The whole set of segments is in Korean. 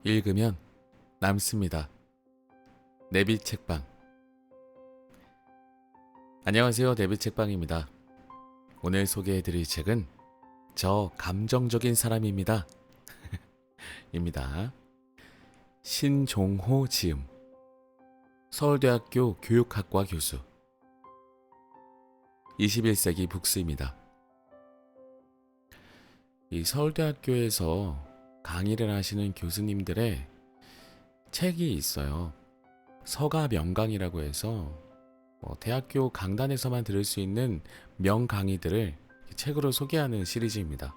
읽으면 남습니다. 내비 책방. 안녕하세요. 내비 책방입니다. 오늘 소개해드릴 책은 저 감정적인 사람입니다. 입니다. 신종호 지음. 서울대학교 교육학과 교수. 21세기 북스입니다. 이 서울대학교에서 강의를 하시는 교수님들의 책이 있어요. 서가명강이라고 해서 대학교 강단에서만 들을 수 있는 명강의들을 책으로 소개하는 시리즈입니다.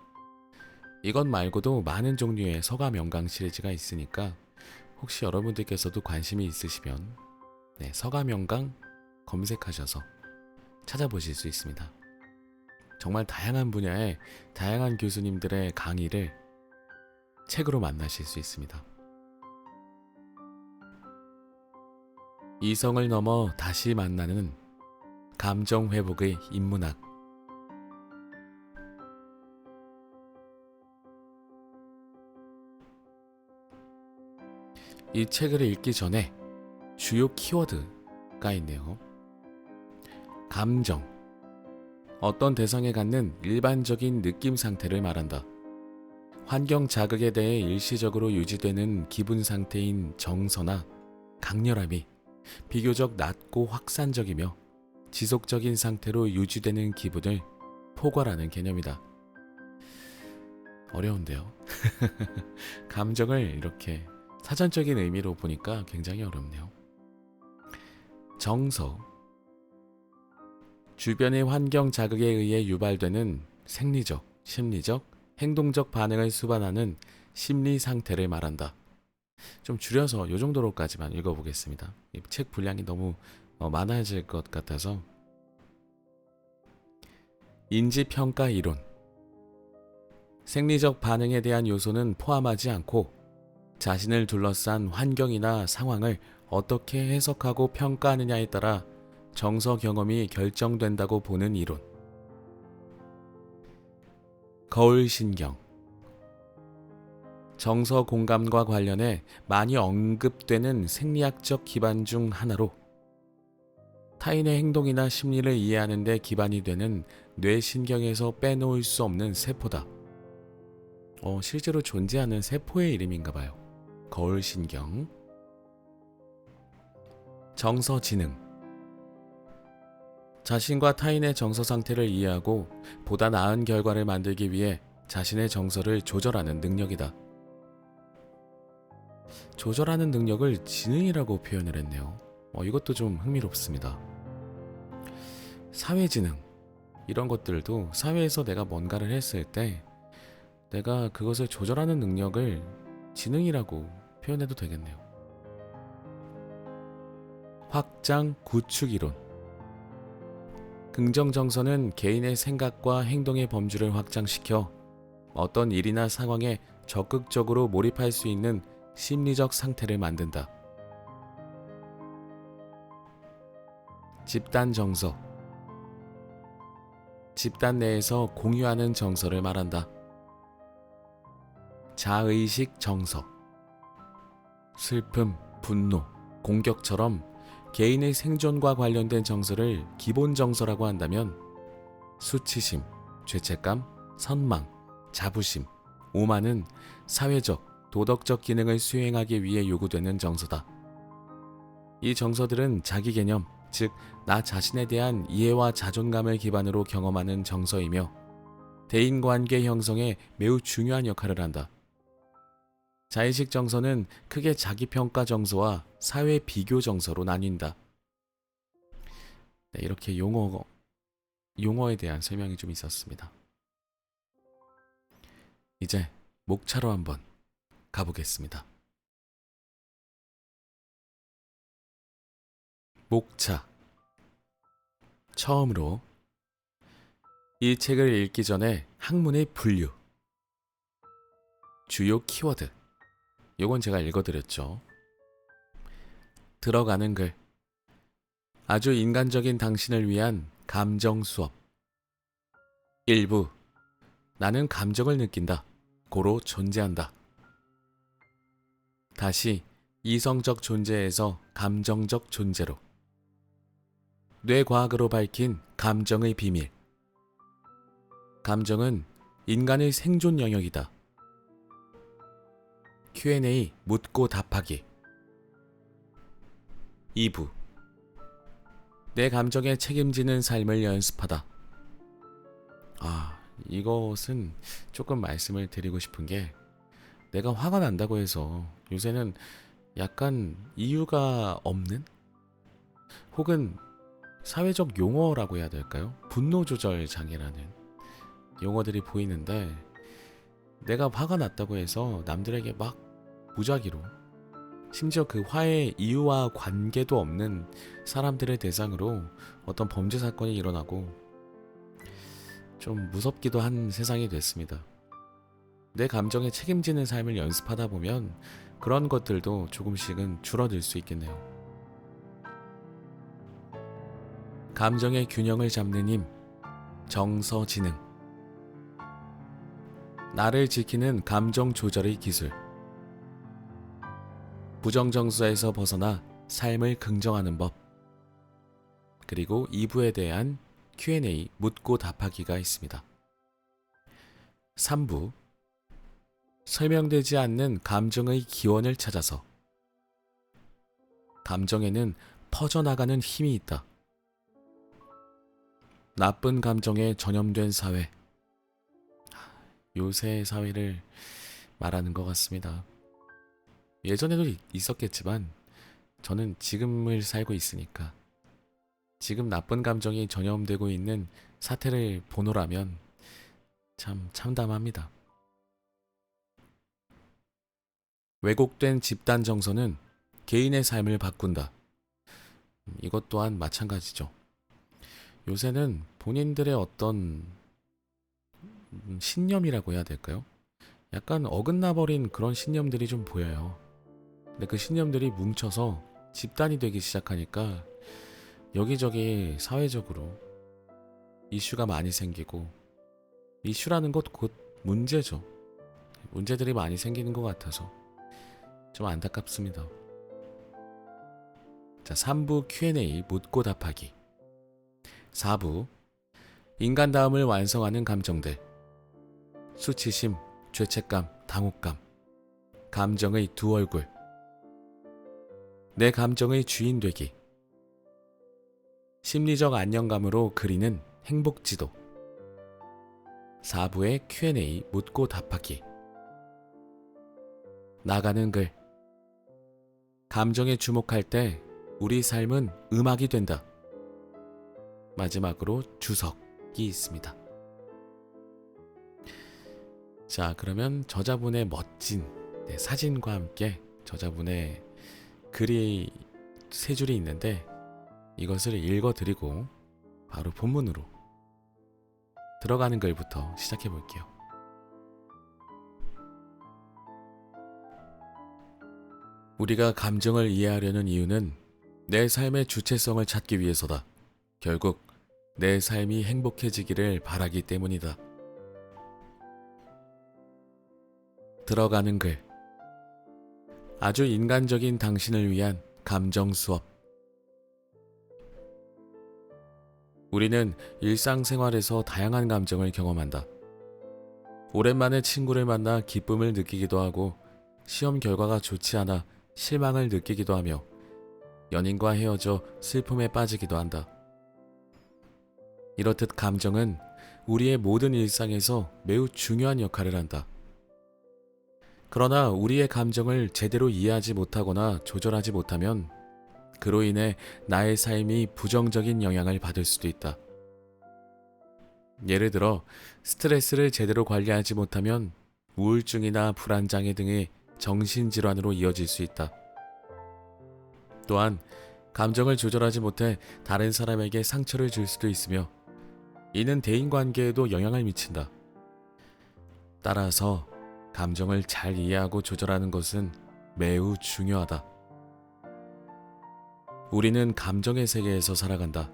이것 말고도 많은 종류의 서가명강 시리즈가 있으니까 혹시 여러분들께서도 관심이 있으시면 서가명강 검색하셔서 찾아보실 수 있습니다. 정말 다양한 분야의 다양한 교수님들의 강의를 책으로 만나실 수 있습니다. 이성을 넘어 다시 만나는 감정 회복의 인문학. 이 책을 읽기 전에 주요 키워드가 있네요. 감정. 어떤 대상에 갖는 일반적인 느낌 상태를 말한다. 환경 자극에 대해 일시적으로 유지되는 기분 상태인 정서나 강렬함이 비교적 낮고 확산적이며 지속적인 상태로 유지되는 기분을 포괄하는 개념이다. 어려운데요. 감정을 이렇게 사전적인 의미로 보니까 굉장히 어렵네요. 정서. 주변의 환경 자극에 의해 유발되는 생리적, 심리적, 행동적 반응을 수반하는 심리 상태를 말한다. 좀 줄여서 이 정도로까지만 읽어보겠습니다. 이 책 분량이 너무 많아질 것 같아서. 인지평가 이론. 생리적 반응에 대한 요소는 포함하지 않고 자신을 둘러싼 환경이나 상황을 어떻게 해석하고 평가하느냐에 따라 정서 경험이 결정된다고 보는 이론. 거울신경. 정서 공감과 관련해 많이 언급되는 생리학적 기반 중 하나로 타인의 행동이나 심리를 이해하는 데 기반이 되는 뇌신경에서 빼놓을 수 없는 세포다. 실제로 존재하는 세포의 이름인가 봐요. 거울신경. 정서지능. 자신과 타인의 정서 상태를 이해하고 보다 나은 결과를 만들기 위해 자신의 정서를 조절하는 능력이다. 조절하는 능력을 지능이라고 표현을 했네요. 이것도 좀 흥미롭습니다. 사회지능. 이런 것들도 사회에서 내가 뭔가를 했을 때 내가 그것을 조절하는 능력을 지능이라고 표현해도 되겠네요. 확장 구축 이론. 긍정 정서는 개인의 생각과 행동의 범주를 확장시켜 어떤 일이나 상황에 적극적으로 몰입할 수 있는 심리적 상태를 만든다. 집단 정서. 집단 내에서 공유하는 정서를 말한다. 자의식 정서. 슬픔, 분노, 공격처럼 개인의 생존과 관련된 정서를 기본 정서라고 한다면 수치심, 죄책감, 선망, 자부심, 오만은 사회적, 도덕적 기능을 수행하기 위해 요구되는 정서다. 이 정서들은 자기 개념, 즉 나 자신에 대한 이해와 자존감을 기반으로 경험하는 정서이며 대인관계 형성에 매우 중요한 역할을 한다. 자의식 정서는 크게 자기평가 정서와 사회 비교 정서로 나뉜다. 이렇게 용어에 대한 설명이 좀 있었습니다. 이제 목차로 한번 가보겠습니다. 목차. 처음으로 이 책을 읽기 전에 학문의 분류, 주요 키워드, 요건 제가 읽어드렸죠. 들어가는 글. 아주 인간적인 당신을 위한 감정 수업. 1부. 나는 감정을 느낀다. 고로 존재한다. 다시 이성적 존재에서 감정적 존재로. 뇌과학으로 밝힌 감정의 비밀. 감정은 인간의 생존 영역이다. Q&A 묻고 답하기. 2부. 내 감정에 책임지는 삶을 연습하다. 이것은 조금 말씀을 드리고 싶은 게, 내가 화가 난다고 해서 요새는 약간 이유가 없는? 혹은 사회적 용어라고 해야 될까요? 분노 조절 장애라는 용어들이 보이는데, 내가 화가 났다고 해서 남들에게 막 무작위로, 심지어 그 화의 이유와 관계도 없는 사람들을 대상으로 어떤 범죄 사건이 일어나고 좀 무섭기도 한 세상이 됐습니다. 내 감정에 책임지는 삶을 연습하다 보면 그런 것들도 조금씩은 줄어들 수 있겠네요. 감정의 균형을 잡는 힘, 정서지능. 나를 지키는 감정 조절의 기술. 부정정서에서 벗어나 삶을 긍정하는 법. 그리고 2부에 대한 Q&A 묻고 답하기가 있습니다. 3부. 설명되지 않는 감정의 기원을 찾아서. 감정에는 퍼져나가는 힘이 있다. 나쁜 감정에 전염된 사회. 요새 사회를 말하는 것 같습니다. 예전에도 있었겠지만 저는 지금을 살고 있으니까 지금 나쁜 감정이 전염되고 있는 사태를 보노라면 참 참담합니다. 왜곡된 집단 정서는 개인의 삶을 바꾼다. 이것 또한 마찬가지죠. 요새는 본인들의 어떤 신념이라고 해야 될까요? 약간 어긋나버린 그런 신념들이 좀 보여요. 근데 그 신념들이 뭉쳐서 집단이 되기 시작하니까 여기저기 사회적으로 이슈가 많이 생기고, 이슈라는 것 곧 문제죠. 문제들이 많이 생기는 것 같아서 좀 안타깝습니다. 자, 3부 Q&A 묻고 답하기. 4부. 인간다움을 완성하는 감정들. 수치심, 죄책감, 당혹감. 감정의 두 얼굴. 내 감정의 주인 되기. 심리적 안정감으로 그리는 행복지도. 4부의 Q&A 묻고 답하기. 나가는 글. 감정에 주목할 때 우리 삶은 음악이 된다. 마지막으로 주석이 있습니다. 자, 그러면 저자분의 멋진 사진과 함께 저자분의 글이 3줄이 있는데, 이것을 읽어드리고 바로 본문으로 들어가는 글부터 시작해 볼게요. 우리가 감정을 이해하려는 이유는 내 삶의 주체성을 찾기 위해서다. 결국 내 삶이 행복해지기를 바라기 때문이다. 들어가는 글. 아주 인간적인 당신을 위한 감정 수업. 우리는 일상생활에서 다양한 감정을 경험한다. 오랜만에 친구를 만나 기쁨을 느끼기도 하고, 시험 결과가 좋지 않아 실망을 느끼기도 하며, 연인과 헤어져 슬픔에 빠지기도 한다. 이렇듯 감정은 우리의 모든 일상에서 매우 중요한 역할을 한다. 그러나 우리의 감정을 제대로 이해하지 못하거나 조절하지 못하면 그로 인해 나의 삶이 부정적인 영향을 받을 수도 있다. 예를 들어 스트레스를 제대로 관리하지 못하면 우울증이나 불안장애 등의 정신질환으로 이어질 수 있다. 또한 감정을 조절하지 못해 다른 사람에게 상처를 줄 수도 있으며, 이는 대인관계에도 영향을 미친다. 따라서 감정을 잘 이해하고 조절하는 것은 매우 중요하다. 우리는 감정의 세계에서 살아간다.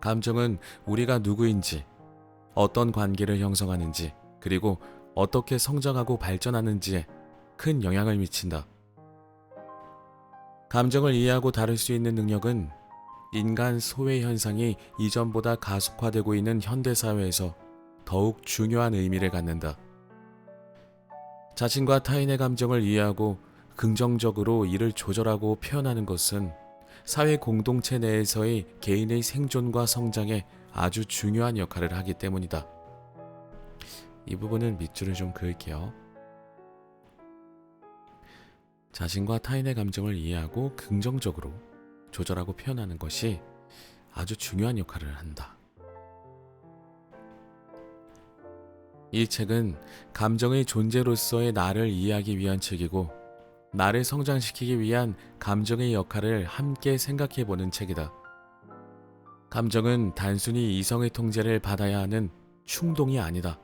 감정은 우리가 누구인지, 어떤 관계를 형성하는지, 그리고 어떻게 성장하고 발전하는지에 큰 영향을 미친다. 감정을 이해하고 다룰 수 있는 능력은 인간 소외 현상이 이전보다 가속화되고 있는 현대사회에서 더욱 중요한 의미를 갖는다. 자신과 타인의 감정을 이해하고 긍정적으로 이를 조절하고 표현하는 것은 사회 공동체 내에서의 개인의 생존과 성장에 아주 중요한 역할을 하기 때문이다. 이 부분은 밑줄을 좀 그을게요. 자신과 타인의 감정을 이해하고 긍정적으로 조절하고 표현하는 것이 아주 중요한 역할을 한다. 이 책은 감정의 존재로서의 나를 이해하기 위한 책이고, 나를 성장시키기 위한 감정의 역할을 함께 생각해보는 책이다. 감정은 단순히 이성의 통제를 받아야 하는 충동이 아니다.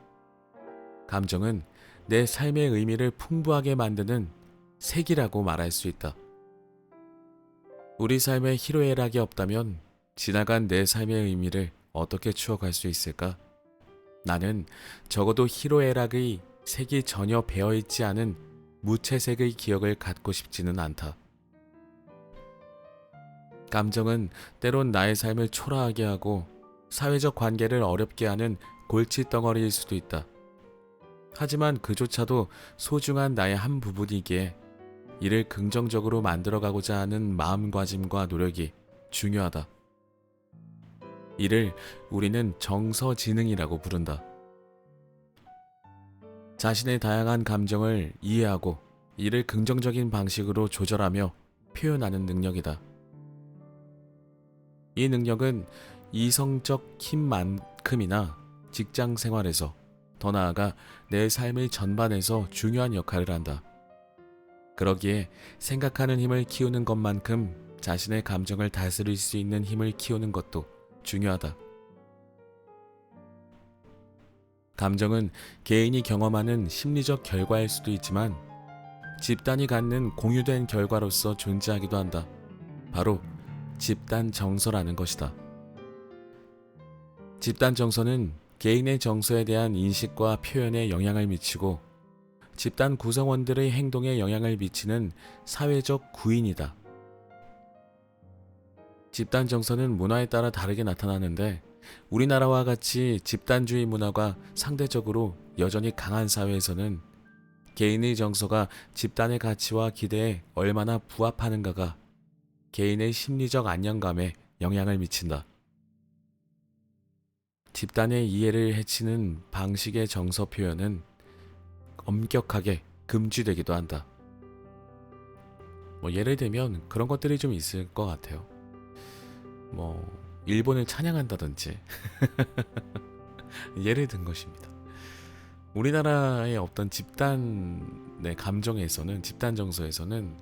감정은 내 삶의 의미를 풍부하게 만드는 색이라고 말할 수 있다. 우리 삶에 희로애락이 없다면 지나간 내 삶의 의미를 어떻게 추억할 수 있을까? 나는 적어도 희로애락의 색이 전혀 배어있지 않은 무채색의 기억을 갖고 싶지는 않다. 감정은 때론 나의 삶을 초라하게 하고 사회적 관계를 어렵게 하는 골칫덩어리일 수도 있다. 하지만 그조차도 소중한 나의 한 부분이기에 이를 긍정적으로 만들어가고자 하는 마음가짐과 노력이 중요하다. 이를 우리는 정서지능이라고 부른다. 자신의 다양한 감정을 이해하고 이를 긍정적인 방식으로 조절하며 표현하는 능력이다. 이 능력은 이성적 힘만큼이나 직장 생활에서, 더 나아가 내 삶의 전반에서 중요한 역할을 한다. 그러기에 생각하는 힘을 키우는 것만큼 자신의 감정을 다스릴 수 있는 힘을 키우는 것도 중요하다. 감정은 개인이 경험하는 심리적 결과일 수도 있지만 집단이 갖는 공유된 결과로서 존재하기도 한다. 바로 집단 정서라는 것이다. 집단 정서는 개인의 정서에 대한 인식과 표현에 영향을 미치고 집단 구성원들의 행동에 영향을 미치는 사회적 구인이다. 집단 정서는 문화에 따라 다르게 나타나는데, 우리나라와 같이 집단주의 문화가 상대적으로 여전히 강한 사회에서는 개인의 정서가 집단의 가치와 기대에 얼마나 부합하는가가 개인의 심리적 안정감에 영향을 미친다. 집단의 이해를 해치는 방식의 정서 표현은 엄격하게 금지되기도 한다. 예를 들면 그런 것들이 좀 있을 것 같아요. 일본을 찬양한다든지 예를 든 것입니다. 우리나라의 어떤 집단의 감정에서는, 집단 정서에서는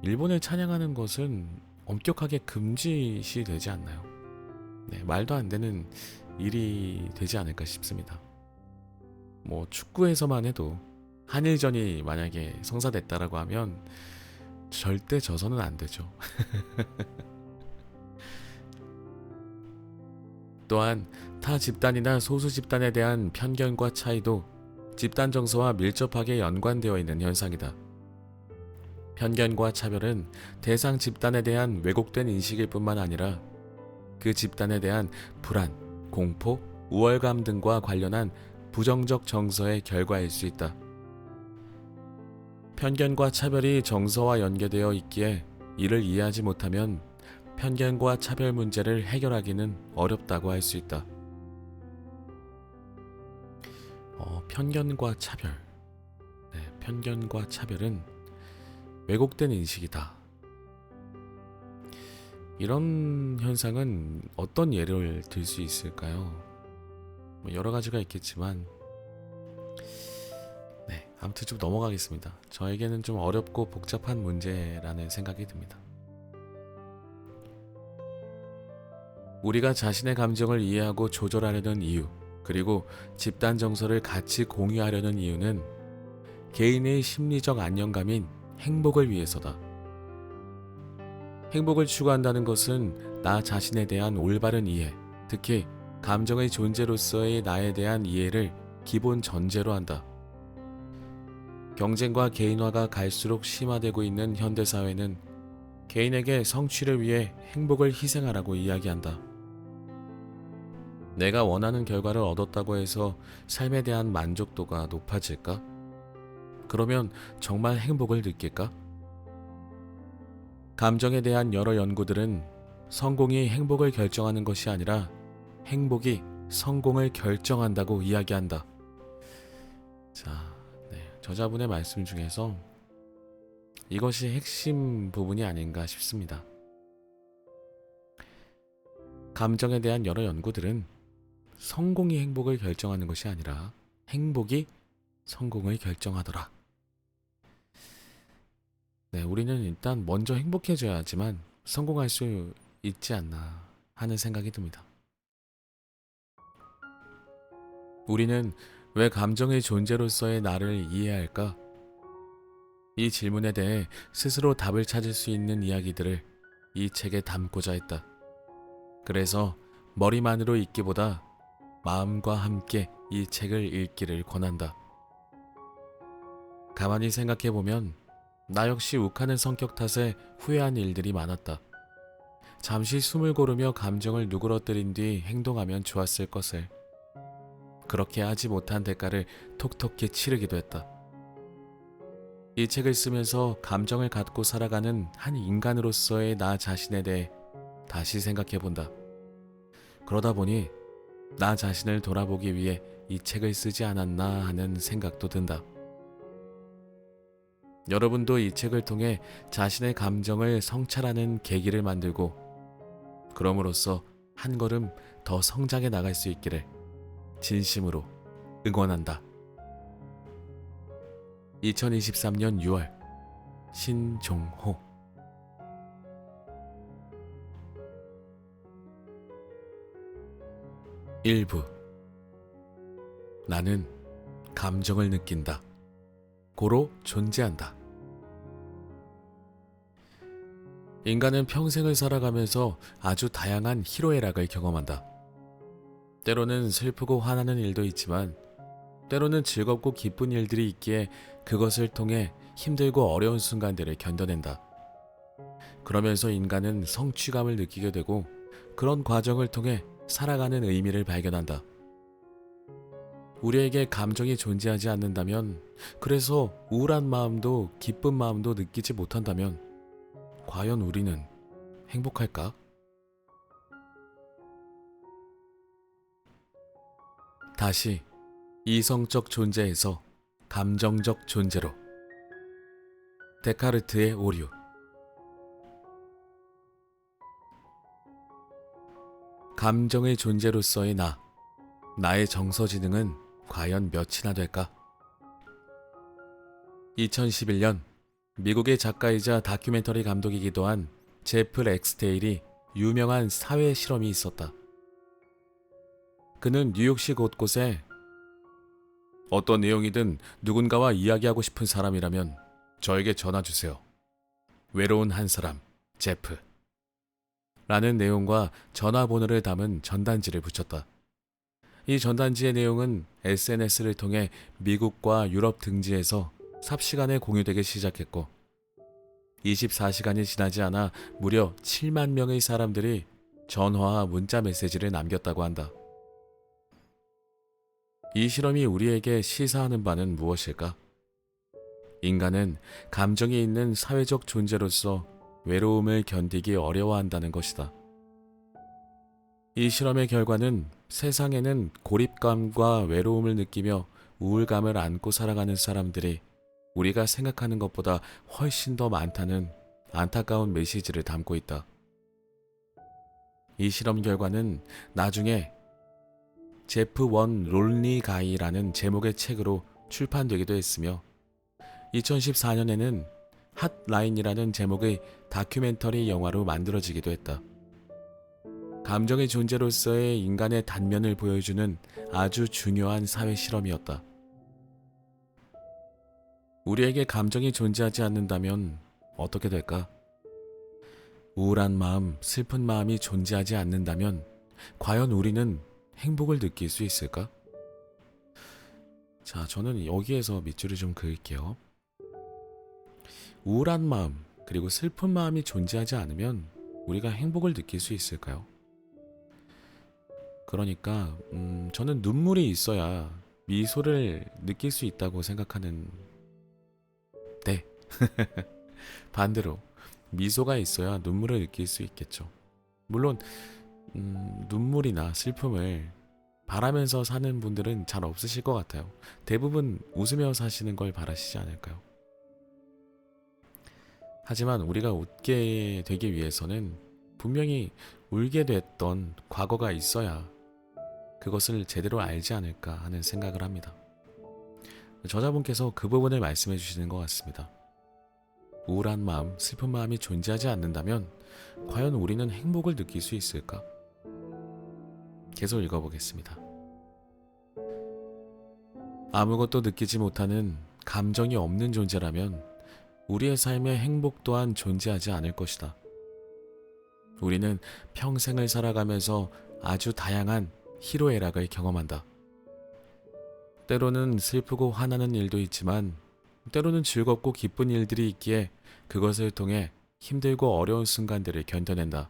일본을 찬양하는 것은 엄격하게 금지시 되지 않나요? 말도 안 되는 일이 되지 않을까 싶습니다. 축구에서만 해도 한일전이 만약에 성사됐다라고 하면 절대 져서는 안 되죠. 또한 타 집단이나 소수 집단에 대한 편견과 차이도 집단 정서와 밀접하게 연관되어 있는 현상이다. 편견과 차별은 대상 집단에 대한 왜곡된 인식일 뿐만 아니라 그 집단에 대한 불안, 공포, 우월감 등과 관련한 부정적 정서의 결과일 수 있다. 편견과 차별이 정서와 연계되어 있기에 이를 이해하지 못하면 편견과 차별 문제를 해결하기는 어렵다고 할 수 있다. 편견과 차별. 편견과 차별은 왜곡된 인식이다. 이런 현상은 어떤 예를 들 수 있을까요? 여러 가지가 있겠지만, 아무튼 좀 넘어가겠습니다. 저에게는 좀 어렵고 복잡한 문제라는 생각이 듭니다. 우리가 자신의 감정을 이해하고 조절하려는 이유, 그리고 집단 정서를 같이 공유하려는 이유는 개인의 심리적 안정감인 행복을 위해서다. 행복을 추구한다는 것은 나 자신에 대한 올바른 이해, 특히 감정의 존재로서의 나에 대한 이해를 기본 전제로 한다. 경쟁과 개인화가 갈수록 심화되고 있는 현대사회는 개인에게 성취를 위해 행복을 희생하라고 이야기한다. 내가 원하는 결과를 얻었다고 해서 삶에 대한 만족도가 높아질까? 그러면 정말 행복을 느낄까? 감정에 대한 여러 연구들은 성공이 행복을 결정하는 것이 아니라 행복이 성공을 결정한다고 이야기한다. 자, 저자분의 말씀 중에서 이것이 핵심 부분이 아닌가 싶습니다. 감정에 대한 여러 연구들은 성공이 행복을 결정하는 것이 아니라 행복이 성공을 결정하더라. 우리는 일단 먼저 행복해져야지만 성공할 수 있지 않나 하는 생각이 듭니다. 우리는 왜 감정의 존재로서의 나를 이해할까? 이 질문에 대해 스스로 답을 찾을 수 있는 이야기들을 이 책에 담고자 했다. 그래서 머리만으로 읽기보다 마음과 함께 이 책을 읽기를 권한다. 가만히 생각해보면 나 역시 욱하는 성격 탓에 후회한 일들이 많았다. 잠시 숨을 고르며 감정을 누그러뜨린 뒤 행동하면 좋았을 것을. 그렇게 하지 못한 대가를 톡톡히 치르기도 했다. 이 책을 쓰면서 감정을 갖고 살아가는 한 인간으로서의 나 자신에 대해 다시 생각해본다. 그러다 보니 나 자신을 돌아보기 위해 이 책을 쓰지 않았나 하는 생각도 든다. 여러분도 이 책을 통해 자신의 감정을 성찰하는 계기를 만들고 그럼으로써 한 걸음 더 성장해 나갈 수 있기를 진심으로 응원한다. 2023년 6월 신종호. 일부. 나는 감정을 느낀다. 고로 존재한다. 인간은 평생을 살아가면서 아주 다양한 희로애락을 경험한다. 때로는 슬프고 화나는 일도 있지만 때로는 즐겁고 기쁜 일들이 있기에 그것을 통해 힘들고 어려운 순간들을 견뎌낸다. 그러면서 인간은 성취감을 느끼게 되고 그런 과정을 통해 살아가는 의미를 발견한다. 우리에게 감정이 존재하지 않는다면, 그래서 우울한 마음도 기쁜 마음도 느끼지 못한다면 과연 우리는 행복할까? 다시 이성적 존재에서 감정적 존재로. 데카르트의 오류. 감정의 존재로서의 나의 정서지능은 과연 몇이나 될까? 2011년 미국의 작가이자 다큐멘터리 감독이기도 한 제프 렉스테일이 유명한 사회 실험이 있었다. 그는 뉴욕시 곳곳에 어떤 내용이든 누군가와 이야기하고 싶은 사람이라면 저에게 전화 주세요. 외로운 한 사람, 제프. 라는 내용과 전화번호를 담은 전단지를 붙였다. 이 전단지의 내용은 SNS를 통해 미국과 유럽 등지에서 삽시간에 공유되기 시작했고 24시간이 지나지 않아 무려 7만 명의 사람들이 전화와 문자 메시지를 남겼다고 한다. 이 실험이 우리에게 시사하는 바는 무엇일까? 인간은 감정이 있는 사회적 존재로서 외로움을 견디기 어려워한다는 것이다. 이 실험의 결과는 세상에는 고립감과 외로움을 느끼며 우울감을 안고 살아가는 사람들이 우리가 생각하는 것보다 훨씬 더 많다는 안타까운 메시지를 담고 있다. 이 실험 결과는 나중에 제프 원 롤리 가이라는 제목의 책으로 출판되기도 했으며 2014년에는 핫라인이라는 제목의 다큐멘터리 영화로 만들어지기도 했다. 감정의 존재로서의 인간의 단면을 보여주는 아주 중요한 사회 실험이었다. 우리에게 감정이 존재하지 않는다면 어떻게 될까? 우울한 마음, 슬픈 마음이 존재하지 않는다면 과연 우리는 행복을 느낄 수 있을까? 자, 저는 여기에서 밑줄을 좀 그을게요. 우울한 마음, 그리고 슬픈 마음이 존재하지 않으면 우리가 행복을 느낄 수 있을까요? 그러니까 저는 눈물이 있어야 미소를 느낄 수 있다고 생각하는. 네. 반대로 미소가 있어야 눈물을 느낄 수 있겠죠. 물론 눈물이나 슬픔을 바라면서 사는 분들은 잘 없으실 것 같아요. 대부분 웃으며 사시는 걸 바라시지 않을까요? 하지만 우리가 웃게 되기 위해서는 분명히 울게 됐던 과거가 있어야 그것을 제대로 알지 않을까 하는 생각을 합니다. 저자분께서 그 부분을 말씀해 주시는 것 같습니다. 우울한 마음, 슬픈 마음이 존재하지 않는다면 과연 우리는 행복을 느낄 수 있을까? 계속 읽어보겠습니다. 아무것도 느끼지 못하는 감정이 없는 존재라면 우리의 삶에 행복 또한 존재하지 않을 것이다. 우리는 평생을 살아가면서 아주 다양한 희로애락을 경험한다. 때로는 슬프고 화나는 일도 있지만 때로는 즐겁고 기쁜 일들이 있기에 그것을 통해 힘들고 어려운 순간들을 견뎌낸다.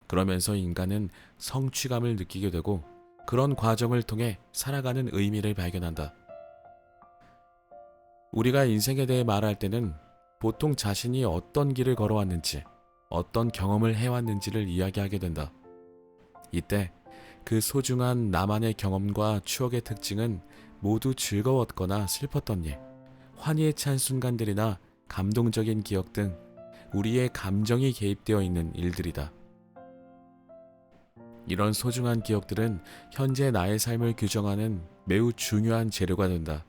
그러면서 인간은 성취감을 느끼게 되고 그런 과정을 통해 살아가는 의미를 발견한다. 우리가 인생에 대해 말할 때는 보통 자신이 어떤 길을 걸어왔는지, 어떤 경험을 해왔는지를 이야기하게 된다. 이때 그 소중한 나만의 경험과 추억의 특징은 모두 즐거웠거나 슬펐던 일, 환희에 찬 순간들이나 감동적인 기억 등 우리의 감정이 개입되어 있는 일들이다. 이런 소중한 기억들은 현재 나의 삶을 규정하는 매우 중요한 재료가 된다.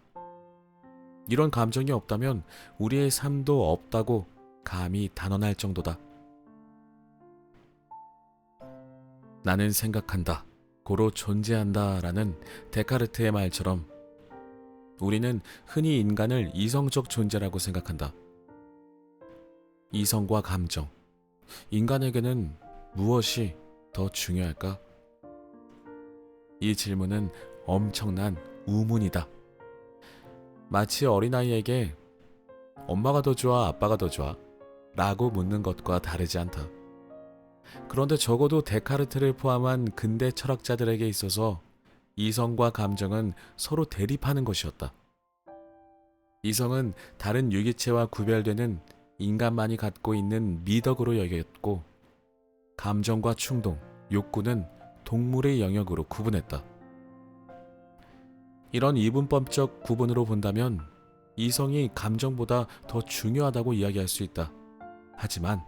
이런 감정이 없다면 우리의 삶도 없다고 감히 단언할 정도다. 나는 생각한다, 고로 존재한다 라는 데카르트의 말처럼 우리는 흔히 인간을 이성적 존재라고 생각한다. 이성과 감정, 인간에게는 무엇이 더 중요할까? 이 질문은 엄청난 우문이다. 마치 어린아이에게 엄마가 더 좋아, 아빠가 더 좋아? 라고 묻는 것과 다르지 않다. 그런데 적어도 데카르트를 포함한 근대 철학자들에게 있어서 이성과 감정은 서로 대립하는 것이었다. 이성은 다른 유기체와 구별되는 인간만이 갖고 있는 미덕으로 여겼고, 감정과 충동, 욕구는 동물의 영역으로 구분했다. 이런 이분법적 구분으로 본다면 이성이 감정보다 더 중요하다고 이야기할 수 있다. 하지만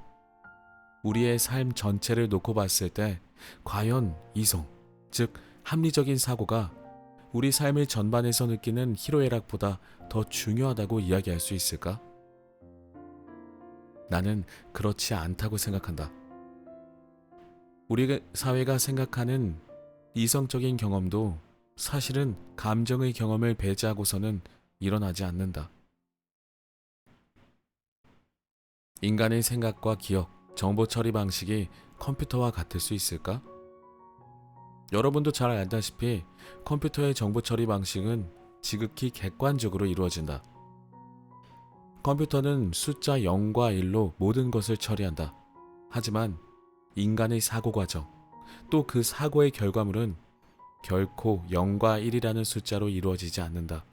우리의 삶 전체를 놓고 봤을 때 과연 이성, 즉 합리적인 사고가 우리 삶의 전반에서 느끼는 희로애락보다 더 중요하다고 이야기할 수 있을까? 나는 그렇지 않다고 생각한다. 우리 사회가 생각하는 이성적인 경험도 사실은 감정의 경험을 배제하고서는 일어나지 않는다. 인간의 생각과 기억, 정보 처리 방식이 컴퓨터와 같을 수 있을까? 여러분도 잘 알다시피 컴퓨터의 정보 처리 방식은 지극히 객관적으로 이루어진다. 컴퓨터는 숫자 0과 1로 모든 것을 처리한다. 하지만 인간의 사고 과정, 또 그 사고의 결과물은 결코 0과 1이라는 숫자로 이루어지지 않는다.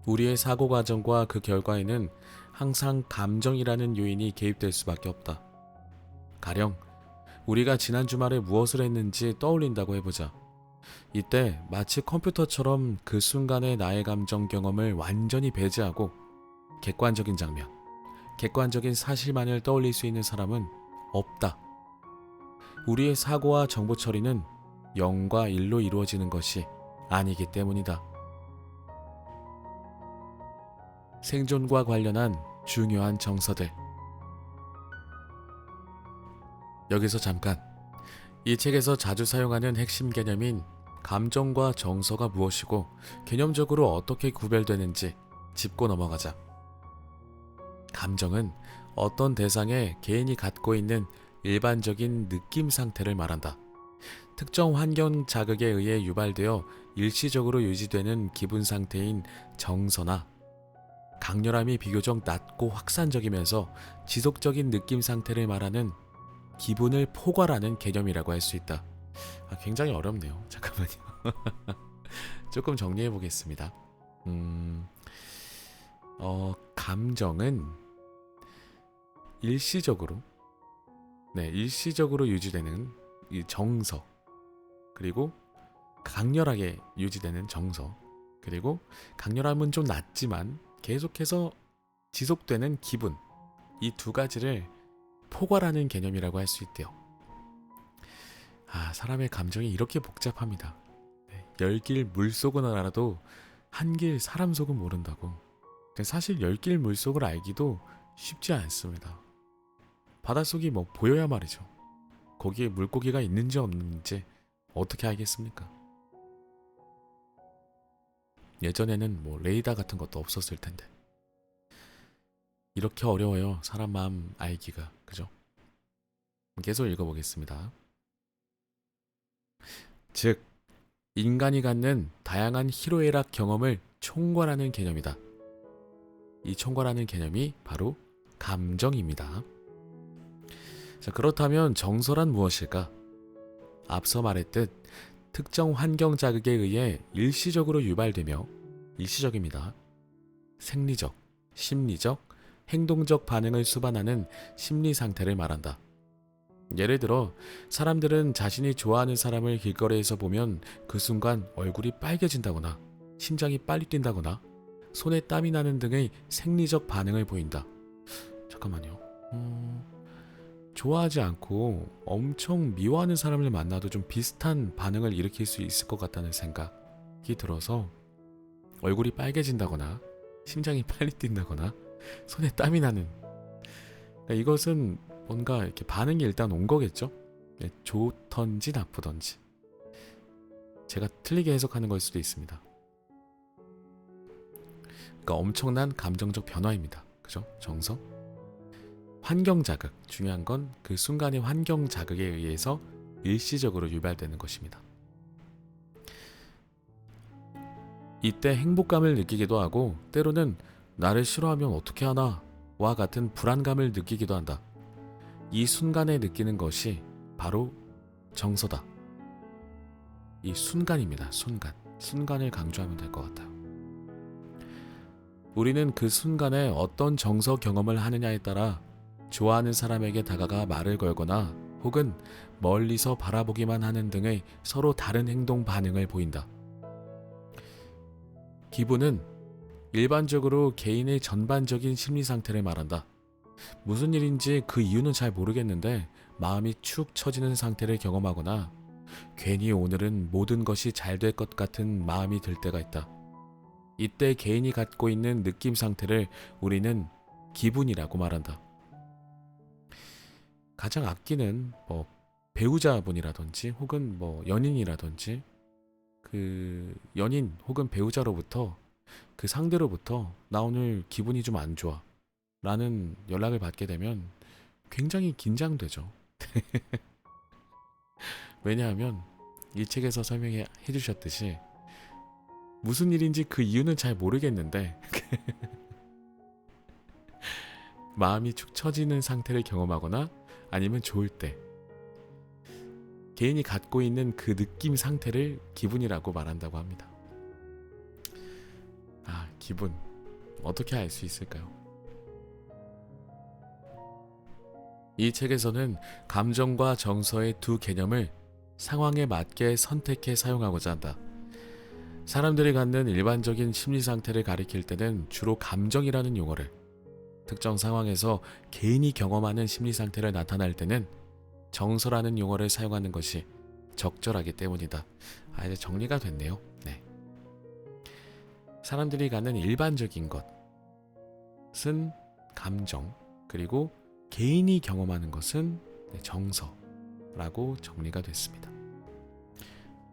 우리의 사고 과정과 그 결과에는 항상 감정이라는 요인이 개입될 수밖에 없다. 가령 우리가 지난 주말에 무엇을 했는지 떠올린다고 해보자. 이때 마치 컴퓨터처럼 그 순간의 나의 감정 경험을 완전히 배제하고 객관적인 장면, 객관적인 사실만을 떠올릴 수 있는 사람은 없다. 우리의 사고와 정보 처리는 0과 1로 이루어지는 것이 아니기 때문이다. 생존과 관련한 중요한 정서들. 여기서 잠깐, 이 책에서 자주 사용하는 핵심 개념인 감정과 정서가 무엇이고 개념적으로 어떻게 구별되는지 짚고 넘어가자. 감정은 어떤 대상에 개인이 갖고 있는 일반적인 느낌 상태를 말한다. 특정 환경 자극에 의해 유발되어 일시적으로 유지되는 기분 상태인 정서나 강렬함이 비교적 낮고 확산적이면서 지속적인 느낌 상태를 말하는 기분을 포괄하는 개념이라고 할 수 있다. 굉장히 어렵네요. 잠깐만요. 조금 정리해 보겠습니다. 감정은 일시적으로 유지되는 이 정서, 그리고 강렬하게 유지되는 정서, 그리고 강렬함은 좀 낮지만 계속해서 지속되는 기분, 이 두 가지를 포괄하는 개념이라고 할 수 있대요. 사람의 감정이 이렇게 복잡합니다. 열길 물속은 알아도 한길 사람 속은 모른다고. 사실 열길 물속을 알기도 쉽지 않습니다. 바닷속이 보여야 말이죠. 거기에 물고기가 있는지 없는지 어떻게 알겠습니까? 예전에는 레이더 같은 것도 없었을 텐데. 이렇게 어려워요. 사람 마음 알기가. 그죠? 계속 읽어보겠습니다. 즉, 인간이 갖는 다양한 희로애락 경험을 총괄하는 개념이다. 이 총괄하는 개념이 바로 감정입니다. 자, 그렇다면 정서란 무엇일까? 앞서 말했듯 특정 환경 자극에 의해 일시적으로 유발되며 일시적입니다. 생리적, 심리적, 행동적 반응을 수반하는 심리 상태를 말한다. 예를 들어 사람들은 자신이 좋아하는 사람을 길거리에서 보면 그 순간 얼굴이 빨개진다거나 심장이 빨리 뛴다거나 손에 땀이 나는 등의 생리적 반응을 보인다. 잠깐만요. 좋아하지 않고 엄청 미워하는 사람을 만나도 좀 비슷한 반응을 일으킬 수 있을 것 같다는 생각이 들어서 얼굴이 빨개진다거나 심장이 빨리 뛴다거나 손에 땀이 나는, 이것은 뭔가 이렇게 반응이 일단 온 거겠죠? 좋던지 나쁘던지. 제가 틀리게 해석하는 걸 수도 있습니다. 그러니까 엄청난 감정적 변화입니다. 그죠? 정서. 환경 자극. 중요한 건 그 순간의 환경 자극에 의해서 일시적으로 유발되는 것입니다. 이때 행복감을 느끼기도 하고 때로는 나를 싫어하면 어떻게 하나 와 같은 불안감을 느끼기도 한다. 이 순간에 느끼는 것이 바로 정서다. 이 순간입니다. 순간을 강조하면 될 것 같아요. 우리는 그 순간에 어떤 정서 경험을 하느냐에 따라 좋아하는 사람에게 다가가 말을 걸거나 혹은 멀리서 바라보기만 하는 등의 서로 다른 행동 반응을 보인다. 기분은 일반적으로 개인의 전반적인 심리 상태를 말한다. 무슨 일인지 그 이유는 잘 모르겠는데 마음이 축 처지는 상태를 경험하거나 괜히 오늘은 모든 것이 잘 될 것 같은 마음이 들 때가 있다. 이때 개인이 갖고 있는 느낌 상태를 우리는 기분이라고 말한다. 가장 아끼는 배우자분이라든지 혹은 연인이라든지 그 연인 혹은 배우자로부터 그 상대로부터 나 오늘 기분이 좀 안 좋아 라는 연락을 받게 되면 굉장히 긴장되죠. 왜냐하면 이 책에서 설명해 주셨듯이 무슨 일인지 그 이유는 잘 모르겠는데 마음이 축 처지는 상태를 경험하거나 아니면 좋을 때 개인이 갖고 있는 그 느낌 상태를 기분이라고 말한다고 합니다. 기분 어떻게 알 수 있을까요? 이 책에서는 감정과 정서의 두 개념을 상황에 맞게 선택해 사용하고자 한다. 사람들이 갖는 일반적인 심리 상태를 가리킬 때는 주로 감정이라는 용어를, 특정 상황에서 개인이 경험하는 심리 상태를 나타낼 때는 정서라는 용어를 사용하는 것이 적절하기 때문이다. 이제 정리가 됐네요. 네. 사람들이 갖는 일반적인 것은 감정, 그리고 개인이 경험하는 것은 정서라고 정리가 됐습니다.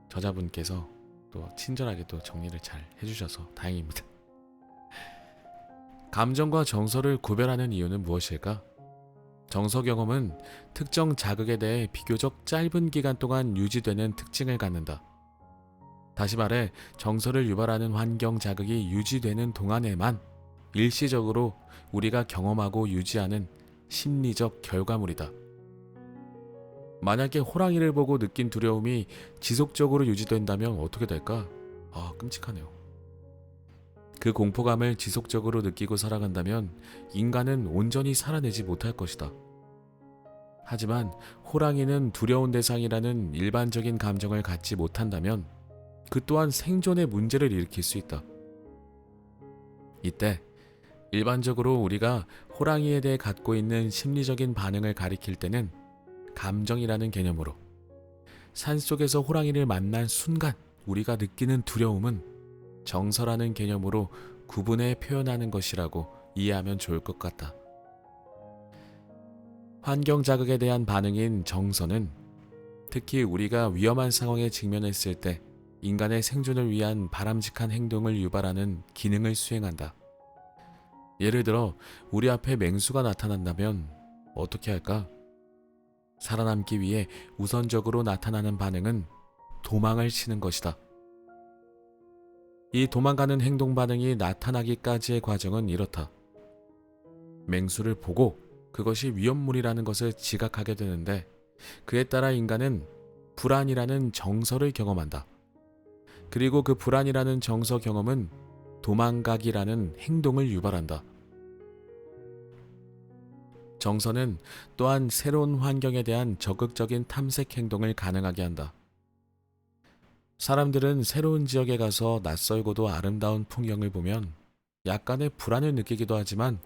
저자분께서 또 친절하게 또 정리를 잘 해주셔서 다행입니다. 감정과 정서를 구별하는 이유는 무엇일까? 정서 경험은 특정 자극에 대해 비교적 짧은 기간 동안 유지되는 특징을 갖는다. 다시 말해 정서를 유발하는 환경 자극이 유지되는 동안에만 일시적으로 우리가 경험하고 유지하는 심리적 결과물이다. 만약에 호랑이를 보고 느낀 두려움이 지속적으로 유지된다면 어떻게 될까? 끔찍하네요. 그 공포감을 지속적으로 느끼고 살아간다면 인간은 온전히 살아내지 못할 것이다. 하지만 호랑이는 두려운 대상이라는 일반적인 감정을 갖지 못한다면 그 또한 생존에 문제를 일으킬 수 있다. 이때 일반적으로 우리가 호랑이에 대해 갖고 있는 심리적인 반응을 가리킬 때는 감정이라는 개념으로 산속에서 호랑이를 만난 순간 우리가 느끼는 두려움은 정서라는 개념으로 구분해 표현하는 것이라고 이해하면 좋을 것 같다. 환경 자극에 대한 반응인 정서는 특히 우리가 위험한 상황에 직면했을 때 인간의 생존을 위한 바람직한 행동을 유발하는 기능을 수행한다. 예를 들어 우리 앞에 맹수가 나타난다면 어떻게 할까? 살아남기 위해 우선적으로 나타나는 반응은 도망을 치는 것이다. 이 도망가는 행동 반응이 나타나기까지의 과정은 이렇다. 맹수를 보고 그것이 위험물이라는 것을 지각하게 되는데 그에 따라 인간은 불안이라는 정서를 경험한다. 그리고 그 불안이라는 정서 경험은 도망가기라는 행동을 유발한다. 정서는 또한 새로운 환경에 대한 적극적인 탐색 행동을 가능하게 한다. 사람들은 새로운 지역에 가서 낯설고도 아름다운 풍경을 보면 약간의 불안을 느끼기도 하지만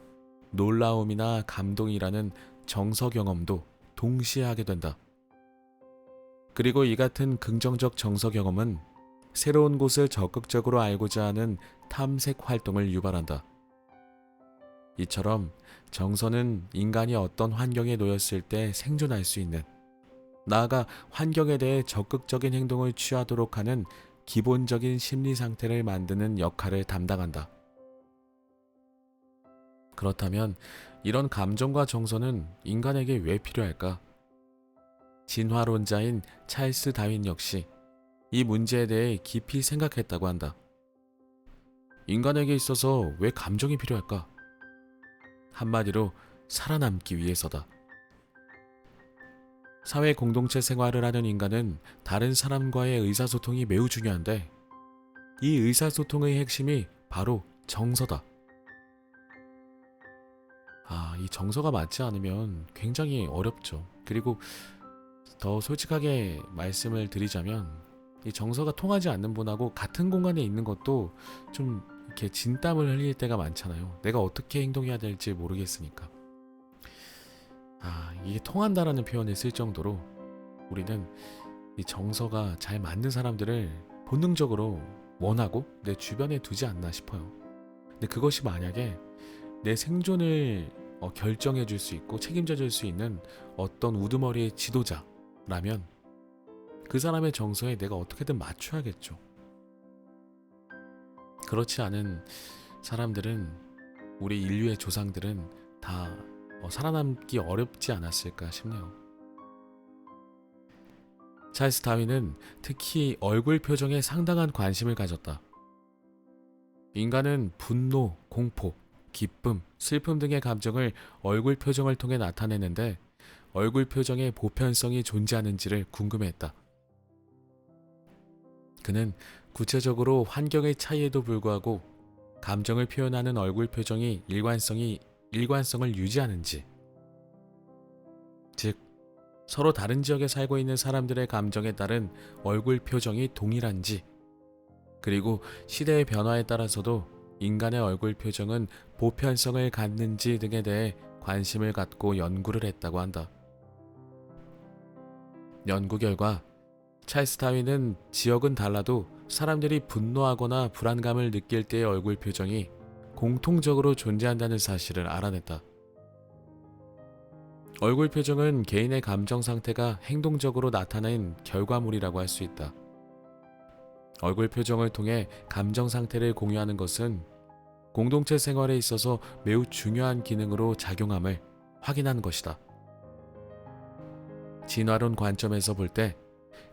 놀라움이나 감동이라는 정서 경험도 동시에 하게 된다. 그리고 이 같은 긍정적 정서 경험은 새로운 곳을 적극적으로 알고자 하는 탐색 활동을 유발한다. 이처럼 정서는 인간이 어떤 환경에 놓였을 때 생존할 수 있는, 나아가 환경에 대해 적극적인 행동을 취하도록 하는 기본적인 심리 상태를 만드는 역할을 담당한다. 그렇다면 이런 감정과 정서는 인간에게 왜 필요할까? 진화론자인 찰스 다윈 역시 이 문제에 대해 깊이 생각했다고 한다. 인간에게 있어서 왜 감정이 필요할까? 한마디로 살아남기 위해서다. 사회 공동체 생활을 하는 인간은 다른 사람과의 의사소통이 매우 중요한데 이 의사소통의 핵심이 바로 정서다. 이 정서가 맞지 않으면 굉장히 어렵죠. 그리고 더 솔직하게 말씀을 드리자면 이 정서가 통하지 않는 분하고 같은 공간에 있는 것도 좀 이렇게 진땀을 흘릴 때가 많잖아요. 내가 어떻게 행동해야 될지 모르겠으니까. 이게 통한다라는 표현을 쓸 정도로 우리는 이 정서가 잘 맞는 사람들을 본능적으로 원하고 내 주변에 두지 않나 싶어요. 근데 그것이 만약에 내 생존을 결정해 줄 수 있고 책임져 줄 수 있는 어떤 우두머리의 지도자라면 그 사람의 정서에 내가 어떻게든 맞춰야겠죠. 그렇지 않은 사람들은, 우리 인류의 조상들은 다 살아남기 어렵지 않았을까 싶네요. 찰스 다윈은 특히 얼굴 표정에 상당한 관심을 가졌다. 인간은 분노, 공포, 기쁨, 슬픔 등의 감정을 얼굴 표정을 통해 나타내는데 얼굴 표정에 보편성이 존재하는지를 궁금해했다. 그는 구체적으로 환경의 차이에도 불구하고 감정을 표현하는 얼굴 표정이 일관성을 유지하는지, 즉 서로 다른 지역에 살고 있는 사람들의 감정에 따른 얼굴 표정이 동일한지, 그리고 시대의 변화에 따라서도 인간의 얼굴 표정은 보편성을 갖는지 등에 대해 관심을 갖고 연구를 했다고 한다. 연구 결과 찰스 다윈은 지역은 달라도 사람들이 분노하거나 불안감을 느낄 때의 얼굴 표정이 공통적으로 존재한다는 사실을 알아냈다. 얼굴 표정은 개인의 감정 상태가 행동적으로 나타낸 결과물이라고 할 수 있다. 얼굴 표정을 통해 감정 상태를 공유하는 것은 공동체 생활에 있어서 매우 중요한 기능으로 작용함을 확인한 것이다. 진화론 관점에서 볼 때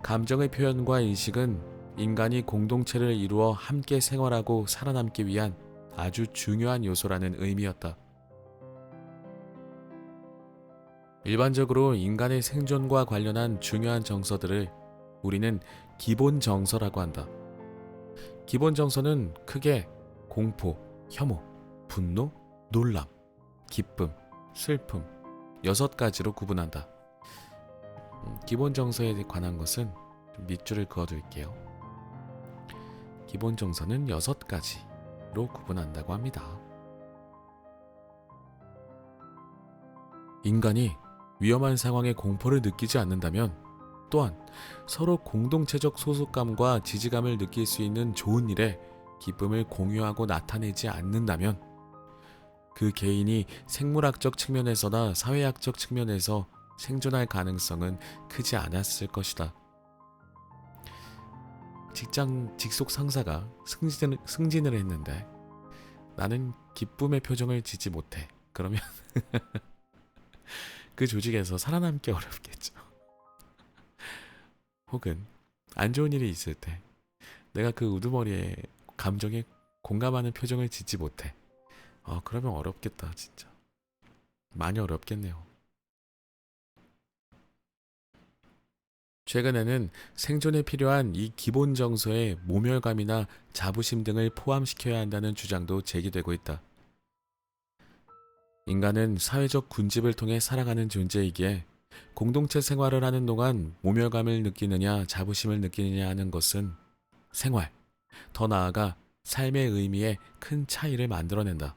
감정의 표현과 인식은 인간이 공동체를 이루어 함께 생활하고 살아남기 위한 아주 중요한 요소라는 의미였다. 일반적으로 인간의 생존과 관련한 중요한 정서들을 우리는 기본 정서라고 한다. 기본 정서는 크게 공포, 혐오, 분노, 놀람, 기쁨, 슬픔 6가지로 구분한다. 기본 정서에 관한 것은 좀 밑줄을 그어둘게요. 기본 정서는 6가지로 구분한다고 합니다. 인간이 위험한 상황에 공포를 느끼지 않는다면, 또한 서로 공동체적 소속감과 지지감을 느낄 수 있는 좋은 일에 기쁨을 공유하고 나타내지 않는다면, 그 개인이 생물학적 측면에서나 사회학적 측면에서 생존할 가능성은 크지 않았을 것이다. 직속 상사가 승진을 했는데 나는 기쁨의 표정을 짓지 못해. 그러면 그 조직에서 살아남기 어렵겠죠. 혹은 안 좋은 일이 있을 때 내가 그 우두머리의 감정에 공감하는 표정을 짓지 못해. 그러면 어렵겠다, 진짜. 많이 어렵겠네요. 최근에는 생존에 필요한 이 기본 정서에 모멸감이나 자부심 등을 포함시켜야 한다는 주장도 제기되고 있다. 인간은 사회적 군집을 통해 살아가는 존재이기에 공동체 생활을 하는 동안 모멸감을 느끼느냐 자부심을 느끼느냐 하는 것은 생활, 더 나아가 삶의 의미에 큰 차이를 만들어낸다.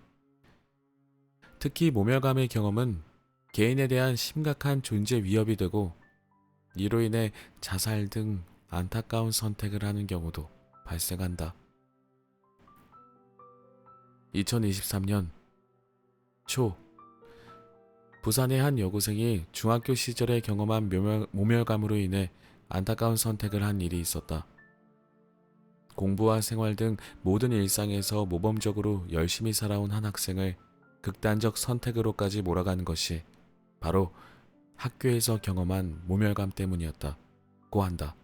특히 모멸감의 경험은 개인에 대한 심각한 존재 위협이 되고, 이로 인해 자살 등 안타까운 선택을 하는 경우도 발생한다. 2023년 초, 부산의 한 여고생이 중학교 시절에 경험한 모멸감으로 인해 안타까운 선택을 한 일이 있었다. 공부와 생활 등 모든 일상에서 모범적으로 열심히 살아온 한 학생을 극단적 선택으로까지 몰아가는 것이 바로 학교에서 경험한 모멸감 때문이었다고 한다.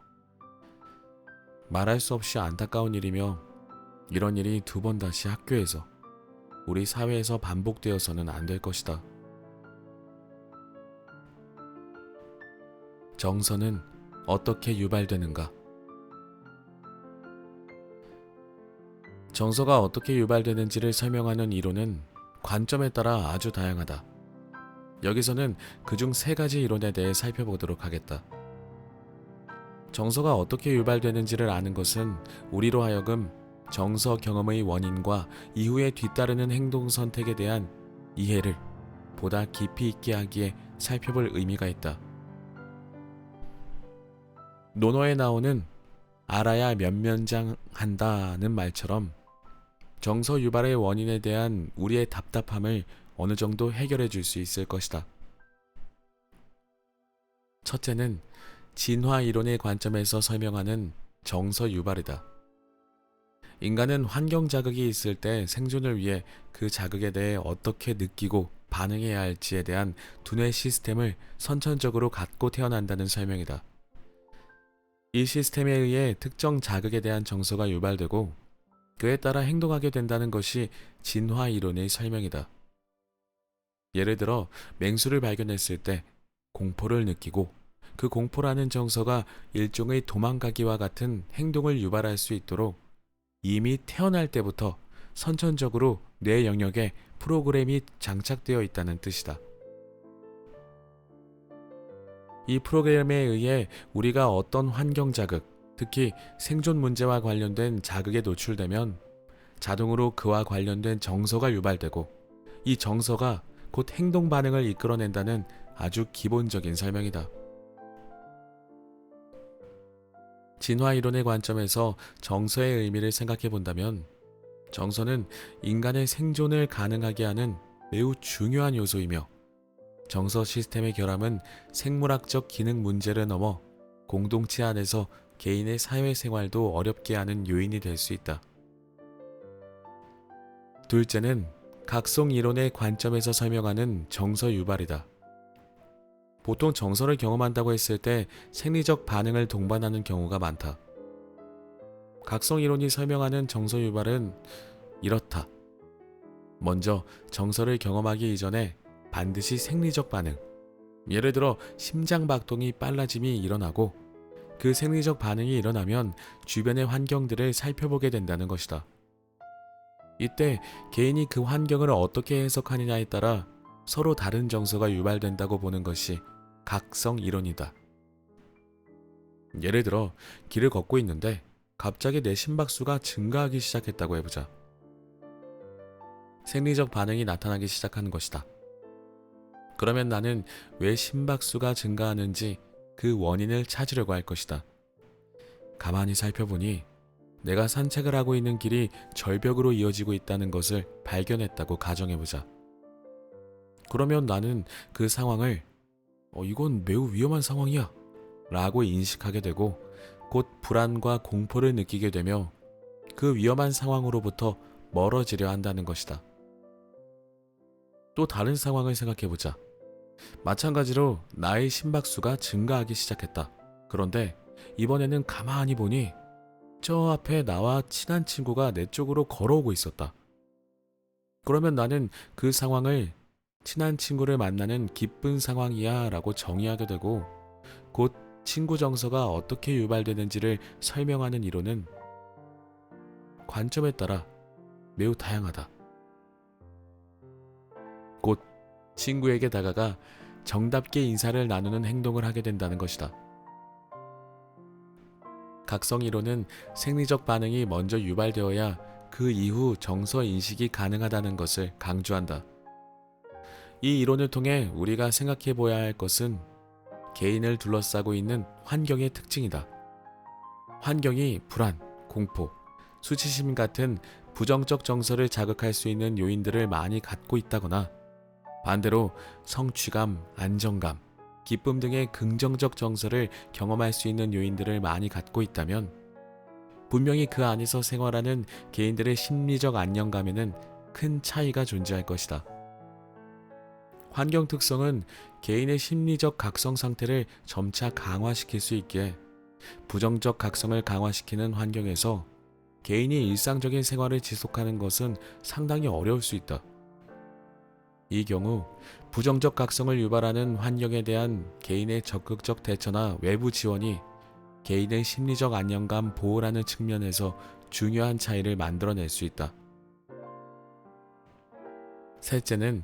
말할 수 없이 안타까운 일이며, 이런 일이 2번 다시 학교에서, 우리 사회에서 반복되어서는 안 될 것이다. 정서는 어떻게 유발되는가? 정서가 어떻게 유발되는지를 설명하는 이론은 관점에 따라 아주 다양하다. 여기서는 그중 3가지 이론에 대해 살펴보도록 하겠다. 정서가 어떻게 유발되는지를 아는 것은 우리로 하여금 정서 경험의 원인과 이후에 뒤따르는 행동 선택에 대한 이해를 보다 깊이 있게 하기에 살펴볼 의미가 있다. 논어에 나오는 알아야 면면장한다는 말처럼 정서 유발의 원인에 대한 우리의 답답함을 어느 정도 해결해 줄 수 있을 것이다. 첫째는 진화 이론의 관점에서 설명하는 정서 유발이다. 인간은 환경 자극이 있을 때 생존을 위해 그 자극에 대해 어떻게 느끼고 반응해야 할지에 대한 두뇌 시스템을 선천적으로 갖고 태어난다는 설명이다. 이 시스템에 의해 특정 자극에 대한 정서가 유발되고 그에 따라 행동하게 된다는 것이 진화 이론의 설명이다. 예를 들어 맹수를 발견했을 때 공포를 느끼고, 그 공포라는 정서가 일종의 도망가기와 같은 행동을 유발할 수 있도록 이미 태어날 때부터 선천적으로 뇌 영역에 프로그램이 장착되어 있다는 뜻이다. 이 프로그램에 의해 우리가 어떤 환경 자극, 특히 생존 문제와 관련된 자극에 노출되면 자동으로 그와 관련된 정서가 유발되고, 이 정서가 곧 행동 반응을 이끌어낸다는 아주 기본적인 설명이다. 진화 이론의 관점에서 정서의 의미를 생각해 본다면, 정서는 인간의 생존을 가능하게 하는 매우 중요한 요소이며, 정서 시스템의 결함은 생물학적 기능 문제를 넘어 공동체 안에서 개인의 사회생활도 어렵게 하는 요인이 될 수 있다. 둘째는 각성 이론의 관점에서 설명하는 정서 유발이다. 보통 정서를 경험한다고 했을 때 생리적 반응을 동반하는 경우가 많다. 각성 이론이 설명하는 정서 유발은 이렇다. 먼저 정서를 경험하기 이전에 반드시 생리적 반응, 예를 들어 심장박동이 빨라짐이 일어나고 그 생리적 반응이 일어나면 주변의 환경들을 살펴보게 된다는 것이다. 이때 개인이 그 환경을 어떻게 해석하느냐에 따라 서로 다른 정서가 유발된다고 보는 것이 각성 이론이다. 예를 들어 길을 걷고 있는데 갑자기 내 심박수가 증가하기 시작했다고 해보자. 생리적 반응이 나타나기 시작하는 것이다. 그러면 나는 왜 심박수가 증가하는지 그 원인을 찾으려고 할 것이다. 가만히 살펴보니 내가 산책을 하고 있는 길이 절벽으로 이어지고 있다는 것을 발견했다고 가정해보자. 그러면 나는 그 상황을 이건 매우 위험한 상황이야 라고 인식하게 되고 곧 불안과 공포를 느끼게 되며 그 위험한 상황으로부터 멀어지려 한다는 것이다. 또 다른 상황을 생각해보자. 마찬가지로 나의 심박수가 증가하기 시작했다. 그런데 이번에는 가만히 보니 저 앞에 나와 친한 친구가 내 쪽으로 걸어오고 있었다. 그러면 나는 그 상황을 친한 친구를 만나는 기쁜 상황이야 라고 정의하게 되고 곧 친구 정서가 어떻게 유발되는지를 설명하는 이론은 관점에 따라 매우 다양하다. 곧 친구에게 다가가 정답게 인사를 나누는 행동을 하게 된다는 것이다. 각성 이론은 생리적 반응이 먼저 유발되어야 그 이후 정서 인식이 가능하다는 것을 강조한다. 이 이론을 통해 우리가 생각해 보아야 할 것은 개인을 둘러싸고 있는 환경의 특징이다. 환경이 불안, 공포, 수치심 같은 부정적 정서를 자극할 수 있는 요인들을 많이 갖고 있다거나 반대로 성취감, 안정감, 기쁨 등의 긍정적 정서를 경험할 수 있는 요인들을 많이 갖고 있다면 분명히 그 안에서 생활하는 개인들의 심리적 안정감에는 큰 차이가 존재할 것이다. 환경 특성은 개인의 심리적 각성 상태를 점차 강화시킬 수 있기에 부정적 각성을 강화시키는 환경에서 개인이 일상적인 생활을 지속하는 것은 상당히 어려울 수 있다. 이 경우 부정적 각성을 유발하는 환경에 대한 개인의 적극적 대처나 외부 지원이 개인의 심리적 안정감 보호라는 측면에서 중요한 차이를 만들어낼 수 있다. 셋째는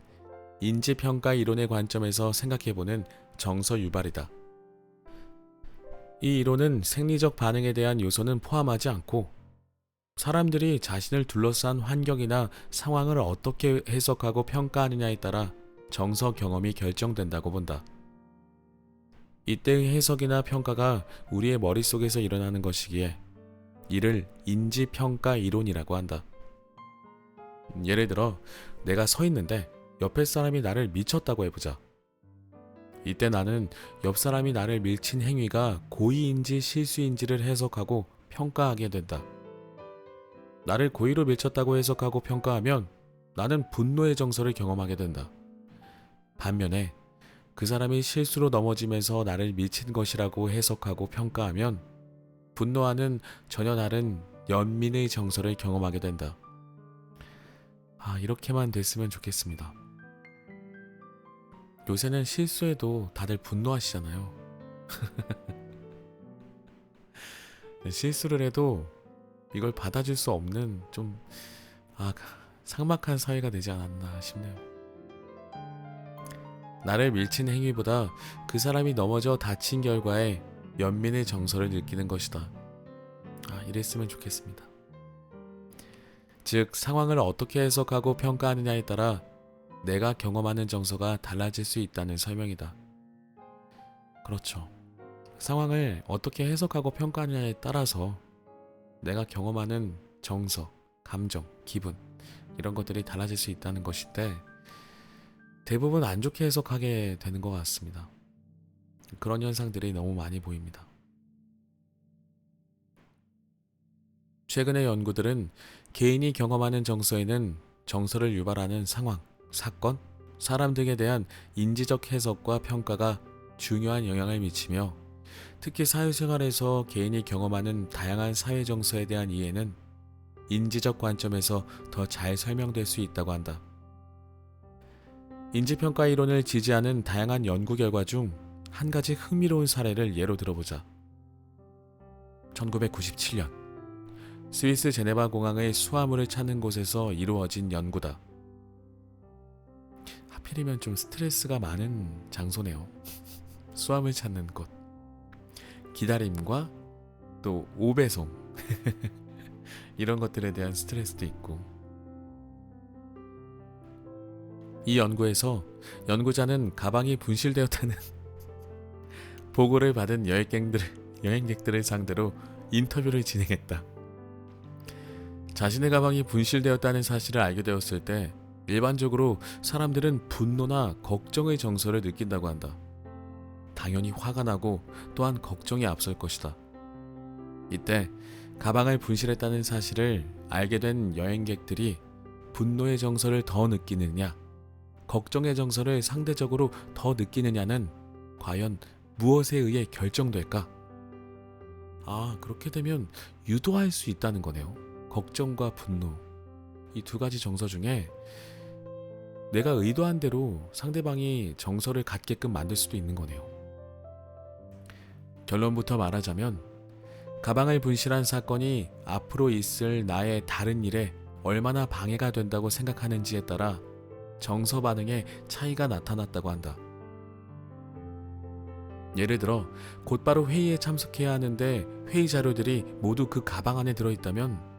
인지평가 이론의 관점에서 생각해보는 정서 유발이다. 이 이론은 생리적 반응에 대한 요소는 포함하지 않고 사람들이 자신을 둘러싼 환경이나 상황을 어떻게 해석하고 평가하느냐에 따라 정서 경험이 결정된다고 본다. 이때의 해석이나 평가가 우리의 머릿속에서 일어나는 것이기에 이를 인지평가 이론이라고 한다. 예를 들어 내가 서 있는데 옆에 사람이 나를 미쳤다고 해보자. 이때 나는 옆 사람이 나를 밀친 행위가 고의인지 실수인지를 해석하고 평가하게 된다. 나를 고의로 밀쳤다고 해석하고 평가하면 나는 분노의 정서를 경험하게 된다. 반면에 그 사람이 실수로 넘어지면서 나를 밀친 것이라고 해석하고 평가하면 분노하는 전혀 다른 연민의 정서를 경험하게 된다. 이렇게만 됐으면 좋겠습니다. 요새는 실수해도 다들 분노하시잖아요. 실수를 해도 이걸 받아줄 수 없는 좀 삭막한 사회가 되지 않았나 싶네요. 나를 밀친 행위보다 그 사람이 넘어져 다친 결과에 연민의 정서를 느끼는 것이다. 이랬으면 좋겠습니다. 즉 상황을 어떻게 해석하고 평가하느냐에 따라 내가 경험하는 정서가 달라질 수 있다는 설명이다. 그렇죠. 상황을 어떻게 해석하고 평가하느냐에 따라서 내가 경험하는 정서, 감정, 기분 이런 것들이 달라질 수 있다는 것인데 대부분 안 좋게 해석하게 되는 것 같습니다. 그런 현상들이 너무 많이 보입니다. 최근의 연구들은 개인이 경험하는 정서에는 정서를 유발하는 상황, 사건, 사람 등에 대한 인지적 해석과 평가가 중요한 영향을 미치며 특히 사회생활에서 개인이 경험하는 다양한 사회 정서에 대한 이해는 인지적 관점에서 더 잘 설명될 수 있다고 한다. 인지평가 이론을 지지하는 다양한 연구 결과 중 한 가지 흥미로운 사례를 예로 들어보자. 1997년 스위스 제네바 공항의 수화물을 찾는 곳에서 이루어진 연구다. 하필이면 좀 스트레스가 많은 장소네요. 수화물 찾는 곳. 기다림과 또 오배송 이런 것들에 대한 스트레스도 있고. 이 연구에서 연구자는 가방이 분실되었다는 보고를 받은 여행객들을 상대로 인터뷰를 진행했다. 자신의 가방이 분실되었다는 사실을 알게 되었을 때 일반적으로 사람들은 분노나 걱정의 정서를 느낀다고 한다. 당연히 화가 나고 또한 걱정이 앞설 것이다. 이때 가방을 분실했다는 사실을 알게 된 여행객들이 분노의 정서를 더 느끼느냐, 걱정의 정서를 상대적으로 더 느끼느냐는 과연 무엇에 의해 결정될까? 그렇게 되면 유도할 수 있다는 거네요. 걱정과 분노, 이 두 가지 정서 중에 내가 의도한 대로 상대방이 정서를 갖게끔 만들 수도 있는 거네요. 결론부터 말하자면 가방을 분실한 사건이 앞으로 있을 나의 다른 일에 얼마나 방해가 된다고 생각하는지에 따라 정서 반응에 차이가 나타났다고 한다. 예를 들어 곧바로 회의에 참석해야 하는데 회의 자료들이 모두 그 가방 안에 들어있다면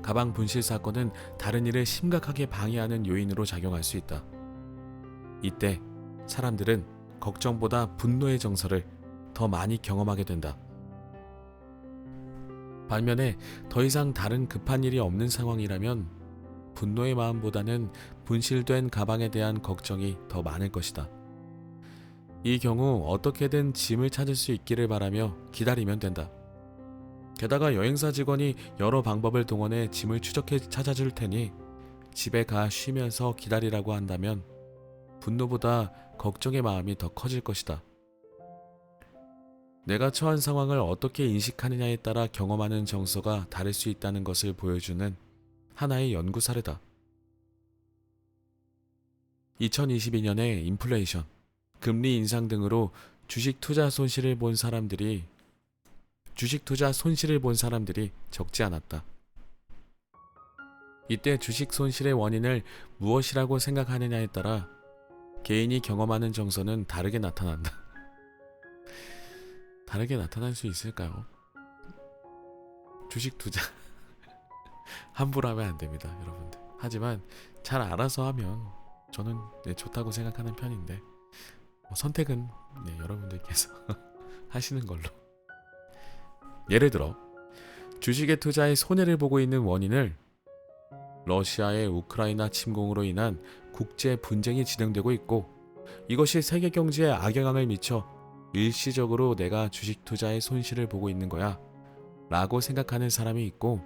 가방 분실 사건은 다른 일을 심각하게 방해하는 요인으로 작용할 수 있다. 이때 사람들은 걱정보다 분노의 정서를 더 많이 경험하게 된다. 반면에 더 이상 다른 급한 일이 없는 상황이라면 분노의 마음보다는 분실된 가방에 대한 걱정이 더 많을 것이다. 이 경우 어떻게든 짐을 찾을 수 있기를 바라며 기다리면 된다. 게다가 여행사 직원이 여러 방법을 동원해 짐을 추적해 찾아줄 테니 집에 가 쉬면서 기다리라고 한다면 분노보다 걱정의 마음이 더 커질 것이다. 내가 처한 상황을 어떻게 인식하느냐에 따라 경험하는 정서가 다를 수 있다는 것을 보여주는 하나의 연구 사례다. 2022년에 인플레이션, 금리 인상 등으로 주식 투자 손실을 본 사람들이 적지 않았다. 이때 주식 손실의 원인을 무엇이라고 생각하느냐에 따라 개인이 경험하는 정서는 다르게 나타난다. 다르게 나타날 수 있을까요? 주식 투자 함부로 하면 안 됩니다, 여러분들. 하지만 잘 알아서 하면 저는 좋다고 생각하는 편인데 선택은 여러분들께서 하시는 걸로. 예를 들어 주식의 투자에 손해를 보고 있는 원인을 러시아의 우크라이나 침공으로 인한 국제 분쟁이 진행되고 있고 이것이 세계 경제에 악영향을 미쳐 일시적으로 내가 주식 투자에 손실을 보고 있는 거야 라고 생각하는 사람이 있고,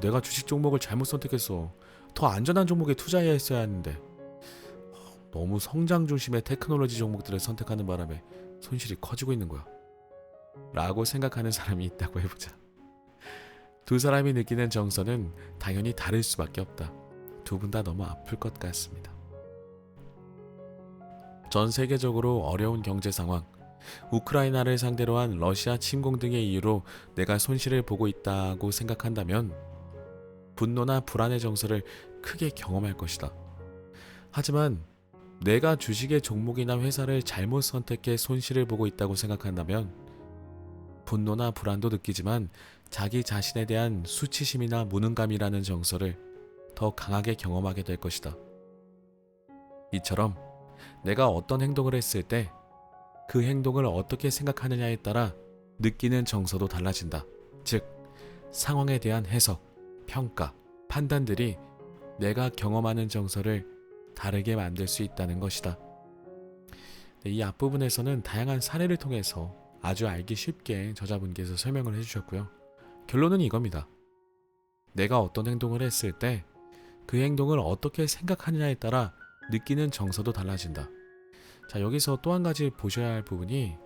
내가 주식 종목을 잘못 선택했어, 더 안전한 종목에 투자해야 했어야 했는데, 너무 성장 중심의 테크놀로지 종목들을 선택하는 바람에 손실이 커지고 있는 거야 라고 생각하는 사람이 있다고 해보자. 두 사람이 느끼는 정서는 당연히 다를 수밖에 없다. 두 분 다 너무 아플 것 같습니다. 전 세계적으로 어려운 경제 상황, 우크라이나를 상대로 한 러시아 침공 등의 이유로 내가 손실을 보고 있다고 생각한다면 분노나 불안의 정서를 크게 경험할 것이다. 하지만 내가 주식의 종목이나 회사를 잘못 선택해 손실을 보고 있다고 생각한다면 분노나 불안도 느끼지만 자기 자신에 대한 수치심이나 무능감이라는 정서를 더 강하게 경험하게 될 것이다. 이처럼 내가 어떤 행동을 했을 때 그 행동을 어떻게 생각하느냐에 따라 느끼는 정서도 달라진다. 즉, 상황에 대한 해석, 평가, 판단들이 내가 경험하는 정서를 다르게 만들 수 있다는 것이다. 이 앞부분에서는 다양한 사례를 통해서 아주 알기 쉽게 저자분께서 설명을 해주셨고요. 결론은 이겁니다. 내가 어떤 행동을 했을 때 그 행동을 어떻게 생각하느냐에 따라 느끼는 정서도 달라진다. 자, 여기서 또 한 가지 보셔야 할 부분이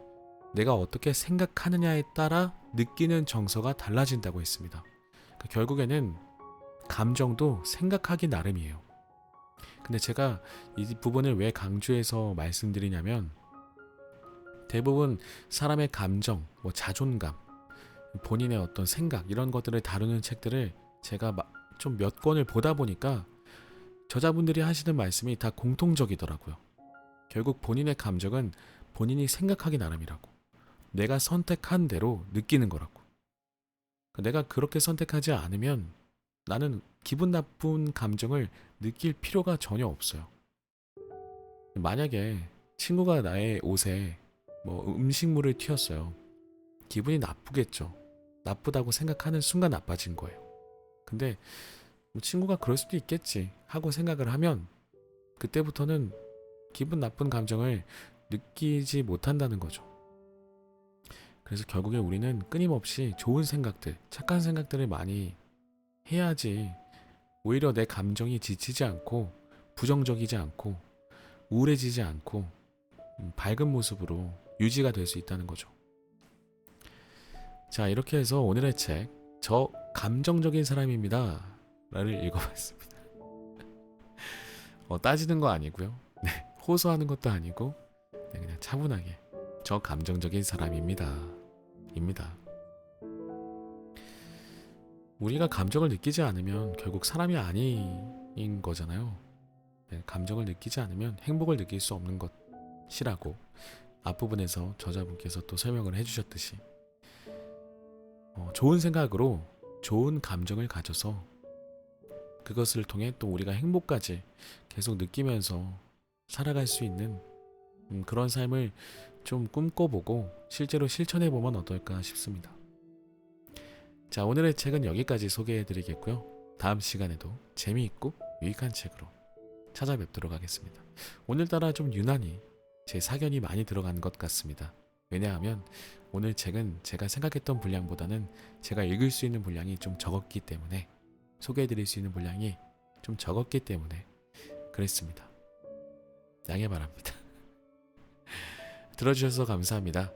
내가 어떻게 생각하느냐에 따라 느끼는 정서가 달라진다고 했습니다. 결국에는 감정도 생각하기 나름이에요. 근데 제가 이 부분을 왜 강조해서 말씀드리냐면 대부분 사람의 감정, 뭐 자존감, 본인의 어떤 생각 이런 것들을 다루는 책들을 제가 좀 몇 권을 보다 보니까 저자분들이 하시는 말씀이 다 공통적이더라고요. 결국 본인의 감정은 본인이 생각하기 나름이라고. 내가 선택한 대로 느끼는 거라고. 내가 그렇게 선택하지 않으면 나는 기분 나쁜 감정을 느낄 필요가 전혀 없어요. 만약에 친구가 나의 옷에 뭐 음식물을 튀었어요. 기분이 나쁘겠죠. 나쁘다고 생각하는 순간 나빠진 거예요. 근데 뭐 친구가 그럴 수도 있겠지 하고 생각을 하면 그때부터는 기분 나쁜 감정을 느끼지 못한다는 거죠. 그래서 결국에 우리는 끊임없이 좋은 생각들, 착한 생각들을 많이 해야지 오히려 내 감정이 지치지 않고 부정적이지 않고 우울해지지 않고 밝은 모습으로 유지가 될 수 있다는 거죠. 자, 이렇게 해서 오늘의 책, 저 감정적인 사람입니다 라를 읽어봤습니다. 따지는 거 아니고요. 네, 호소하는 것도 아니고 그냥 차분하게 저 감정적인 사람입니다. 입니다. 우리가 감정을 느끼지 않으면 결국 사람이 아닌 거잖아요. 네, 감정을 느끼지 않으면 행복을 느낄 수 없는 것이라고 앞부분에서 저자분께서 또 설명을 해주셨듯이 좋은 생각으로 좋은 감정을 가져서 그것을 통해 또 우리가 행복까지 계속 느끼면서 살아갈 수 있는 그런 삶을 좀 꿈꿔보고 실제로 실천해보면 어떨까 싶습니다. 자, 오늘의 책은 여기까지 소개해드리겠고요. 다음 시간에도 재미있고 유익한 책으로 찾아뵙도록 하겠습니다. 오늘따라 좀 유난히 제 사견이 많이 들어간 것 같습니다. 왜냐하면 오늘 책은 제가 생각했던 분량보다는 제가 읽을 수 있는 분량이 좀 적었기 때문에 소개해드릴 수 있는 분량이 좀 적었기 때문에 그랬습니다. 양해 바랍니다. 들어주셔서 감사합니다.